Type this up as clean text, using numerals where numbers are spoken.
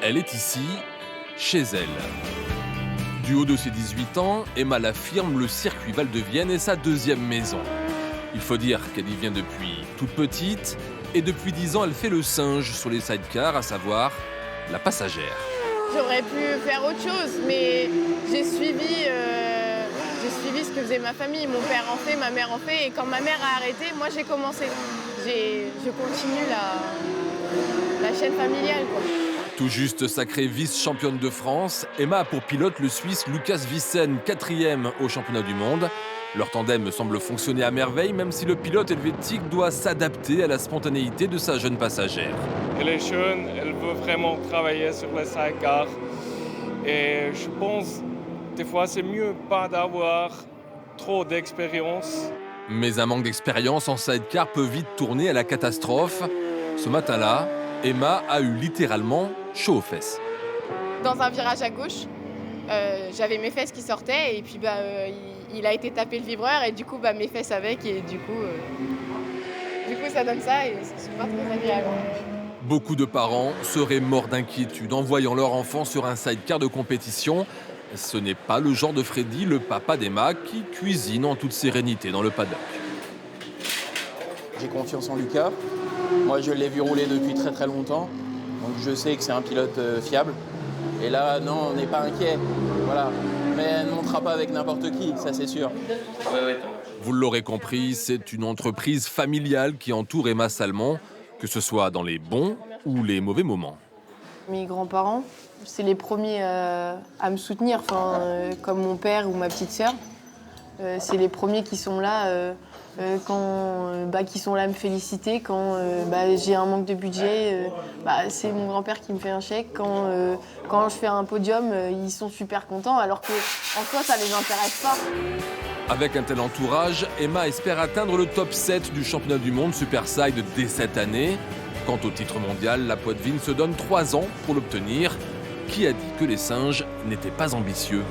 Elle est ici, chez elle. Du haut de ses 18 ans, Emma l'affirme, le circuit Val de Vienne est sa deuxième maison. Il faut dire qu'elle y vient depuis toute petite et depuis 10 ans, elle fait le singe sur les sidecars, à savoir la passagère. J'aurais pu faire autre chose, mais j'ai suivi ce que faisait ma famille. Mon père en fait, ma mère en fait, et quand ma mère a arrêté, moi j'ai commencé. Je continue la chaîne familiale, quoi. Tout juste sacrée vice-championne de France, Emma a pour pilote le Suisse Lucas Wissen, 4e au championnat du monde. Leur tandem semble fonctionner à merveille, même si le pilote helvétique doit s'adapter à la spontanéité de sa jeune passagère. Elle est jeune, elle veut vraiment travailler sur les sidecars. Et je pense, des fois, c'est mieux pas d'avoir trop d'expérience. Mais un manque d'expérience en sidecar peut vite tourner à la catastrophe. Ce matin-là, Emma a eu littéralement chaud aux fesses. Dans un virage à gauche, j'avais mes fesses qui sortaient et puis il a été tapé le vibreur et du coup mes fesses avec et du coup ça donne ça et c'est pas très agréable. Beaucoup de parents seraient morts d'inquiétude en voyant leur enfant sur un sidecar de compétition. Ce n'est pas le genre de Freddy, le papa d'Emma, qui cuisine en toute sérénité dans le paddock. J'ai confiance en Lucas. Moi, je l'ai vu rouler depuis très très longtemps. Donc je sais que c'est un pilote fiable. Et là, non, on n'est pas inquiet. Voilà. Mais elle ne montera pas avec n'importe qui, ça c'est sûr. Vous l'aurez compris, c'est une entreprise familiale qui entoure Emma Salmon, que ce soit dans les bons ou les mauvais moments. Mes grands-parents, c'est les premiers à me soutenir, comme mon père ou ma petite sœur. C'est les premiers qui sont là, qui sont là à me féliciter. Quand j'ai un manque de budget, c'est mon grand-père qui me fait un chèque. Quand je fais un podium, ils sont super contents, alors qu'en soi, ça les intéresse pas. Avec un tel entourage, Emma espère atteindre le top 7 du championnat du monde Superside dès cette année. Quant au titre mondial, la Poitvine se donne 3 ans pour l'obtenir. Qui a dit que les singes n'étaient pas ambitieux ?